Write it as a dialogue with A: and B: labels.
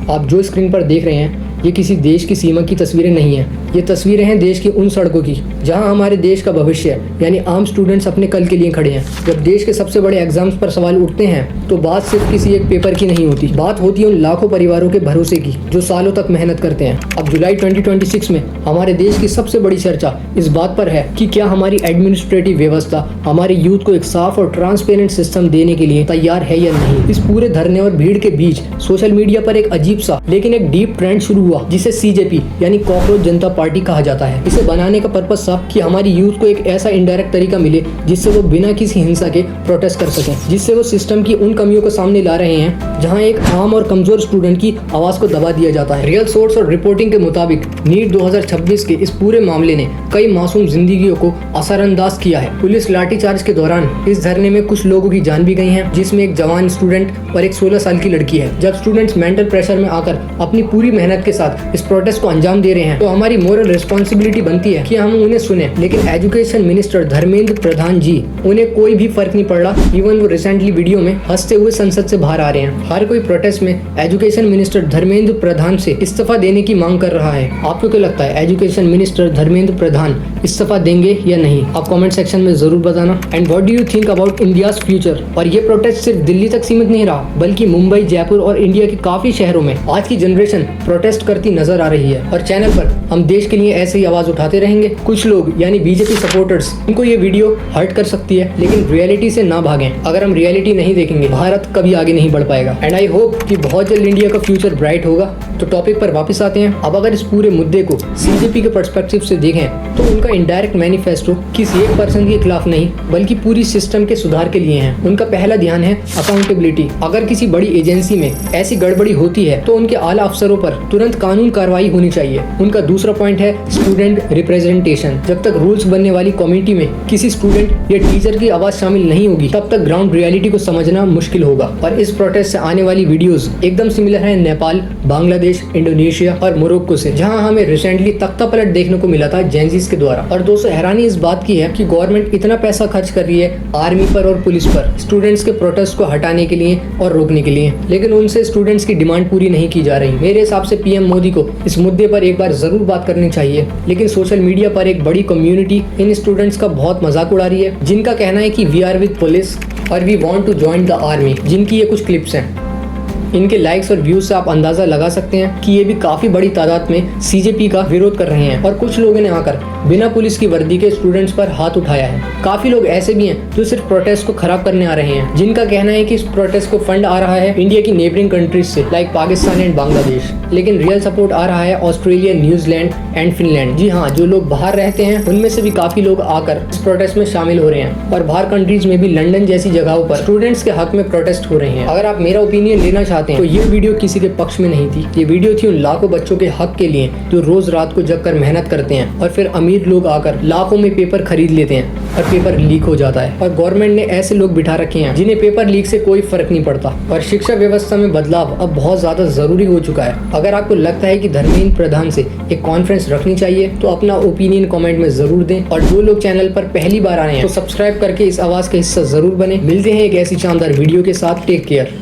A: आप जो स्क्रीन पर देख रहे हैं ये किसी देश की सीमा की तस्वीरें नहीं हैं। ये तस्वीरें हैं देश की उन सड़कों की जहां हमारे देश का भविष्य यानी आम स्टूडेंट्स अपने कल के लिए खड़े हैं। जब देश के सबसे बड़े एग्जाम्स पर सवाल उठते हैं तो बात सिर्फ किसी एक पेपर की नहीं होती, बात होती है उन लाखों परिवारों के भरोसे की जो सालों तक मेहनत करते हैं। अब जुलाई 2026 में हमारे देश की सबसे बड़ी चर्चा इस बात पर है कि क्या हमारी एडमिनिस्ट्रेटिव व्यवस्था हमारे यूथ को एक साफ और ट्रांसपेरेंट सिस्टम देने के लिए तैयार है या नहीं। इस पूरे धरने और भीड़ के बीच सोशल मीडिया पर एक अजीब सा लेकिन एक डीप ट्रेंड शुरू हुआ जिसे सीजेपी यानी कॉकरोच जनता पार्टी कहा जाता है। इसे बनाने का पर्पस था कि हमारी यूथ को एक ऐसा इनडायरेक्ट तरीका मिले जिससे वो बिना किसी हिंसा के प्रोटेस्ट कर सकें, जिससे वो सिस्टम की उन कमियों को सामने ला रहे हैं जहां एक आम और कमजोर स्टूडेंट की आवाज को दबा दिया जाता है। रियल सोर्स और रिपोर्टिंग के मुताबिक नीट 2026 के इस पूरे मामले ने कई मासूम जिंदगियों को असरअंदाज किया है। पुलिस लाठीचार्ज के दौरान इस धरने में कुछ लोगों की जान भी गई है, जिसमें एक जवान स्टूडेंट और एक 16 साल की लड़की है। जब स्टूडेंट्स मेंटल प्रेशर में आकर अपनी पूरी मेहनत के साथ इस प्रोटेस्ट को अंजाम दे रहे हैं तो हमारी मोरल रिस्पॉन्सिबिलिटी बनती है कि हम उन्हें सुने। लेकिन एजुकेशन मिनिस्टर धर्मेंद्र प्रधान जी, उन्हें कोई भी फर्क नहीं पड़ रहा। इवन वो रिसेंटली वीडियो में हंसते हुए संसद से बाहर आ रहे हैं। हर कोई प्रोटेस्ट में एजुकेशन मिनिस्टर धर्मेंद्र प्रधान से इस्तीफा देने की मांग कर रहा है। आपको क्या लगता है, एजुकेशन मिनिस्टर धर्मेंद्र प्रधान इस्तीफा देंगे या नहीं? आप कमेंट सेक्शन में जरूर बताना। And what do you think about India's future? और ये प्रोटेस्ट सिर्फ दिल्ली तक सीमित नहीं रहा, बल्कि मुंबई, जयपुर और इंडिया के काफी शहरों में आज की जनरेशन प्रोटेस्ट करती नजर आ रही है। और चैनल पर हम देश के लिए ऐसे ही आवाज उठाते रहेंगे। कुछ लोग यानी बीजेपी सपोर्टर्स, इनको ये वीडियो हर्ट कर सकती है, लेकिन रियलिटी से ना भागें। अगर हम रियलिटी नहीं देखेंगे भारत कभी आगे नहीं बढ़ पाएगा। एंड आई होप कि बहुत जल्द इंडिया का फ्यूचर ब्राइट होगा। तो टॉपिक पर वापस आते हैं। अब अगर इस पूरे मुद्दे को सीजेपी के पर्सपेक्टिव से देखें तो उनका इनडायरेक्ट मैनिफेस्टो किसी एक पर्सन के खिलाफ नहीं बल्कि पूरी सिस्टम के सुधार के लिए है। उनका पहला ध्यान है अकाउंटेबिलिटी। अगर किसी बड़ी एजेंसी में ऐसी गड़बड़ी होती है तो उनके आला अफसरों पर तुरंत कानून कार्रवाई होनी चाहिए। उनका दूसरा पॉइंट है स्टूडेंट रिप्रेजेंटेशन। जब तक रूल्स बनने वाली कमेटी में किसी स्टूडेंट या टीचर की आवाज शामिल नहीं होगी तब तक ग्राउंड रियलिटी को समझना मुश्किल होगा। और इस प्रोटेस्ट से आने वाली वीडियोस एकदम सिमिलर है नेपाल, बांग्लादेश, इंडोनेशिया और मोरक्को से, जहां हमें रिसेंटली तख्तापलट देखने को मिला था जेंजीज के द्वारा। और दोस्तों, हैरानी इस बात की है कि गवर्नमेंट इतना पैसा खर्च कर रही है आर्मी पर और पुलिस पर स्टूडेंट्स के प्रोटेस्ट को हटाने के लिए और रोकने के लिए, लेकिन उनसे स्टूडेंट्स की डिमांड पूरी नहीं की जा रही। मेरे हिसाब से पीएम मोदी को इस मुद्दे पर एक बार जरूर बात करनी चाहिए। लेकिन सोशल मीडिया पर एक बड़ी कम्युनिटी इन स्टूडेंट्स का बहुत मजाक उड़ा रही है, जिनका कहना है कि वी आर विद पुलिस और we want to join the army. जिनकी ये कुछ क्लिप्स हैं। इनके लाइक्स और व्यूज से आप अंदाजा लगा सकते हैं कि ये भी काफी बड़ी तादाद में सीजेपी का विरोध कर रहे हैं। और कुछ लोगों ने आकर बिना पुलिस की वर्दी के स्टूडेंट्स पर हाथ उठाया है। काफी लोग ऐसे भी हैं जो सिर्फ प्रोटेस्ट को खराब करने आ रहे हैं, जिनका कहना है कि इस प्रोटेस्ट को फंड आ रहा है इंडिया की नेबरिंग कंट्रीज से लाइक पाकिस्तान एंड बांग्लादेश, लेकिन रियल सपोर्ट आ रहा है ऑस्ट्रेलिया, न्यूजीलैंड एंड फिनलैंड। जी हाँ, जो लोग बाहर रहते हैं उनमें से भी काफी लोग आकर इस प्रोटेस्ट में शामिल हो रहे हैं। और बाहर कंट्रीज में भी लंदन जैसी जगहों पर स्टूडेंट्स के हक में प्रोटेस्ट हो रहे हैं। अगर आप मेरा ओपिनियन लेना चाहते हैं तो ये वीडियो किसी के पक्ष में नहीं थी। ये वीडियो थी उन लाखों बच्चों के हक के लिए जो रोज रात को जगकर मेहनत करते हैं और फिर अमीर लोग आकर लाखों में पेपर खरीद लेते हैं और पेपर लीक हो जाता है। और गवर्नमेंट ने ऐसे लोग बिठा रखे हैं जिन्हें पेपर लीक से कोई फर्क नहीं पड़ता। और शिक्षा व्यवस्था में बदलाव अब बहुत ज्यादा जरूरी हो चुका है। अगर आपको लगता है कि धर्मेंद्र प्रधान से एक कॉन्फ्रेंस रखनी चाहिए तो अपना ओपिनियन कमेंट में जरूर दें। और जो लोग चैनल पर पहली बार आए हैं तो सब्सक्राइब करके इस आवाज का हिस्सा जरूर बने। मिलते हैं एक ऐसी शानदार वीडियो के साथ। Take care.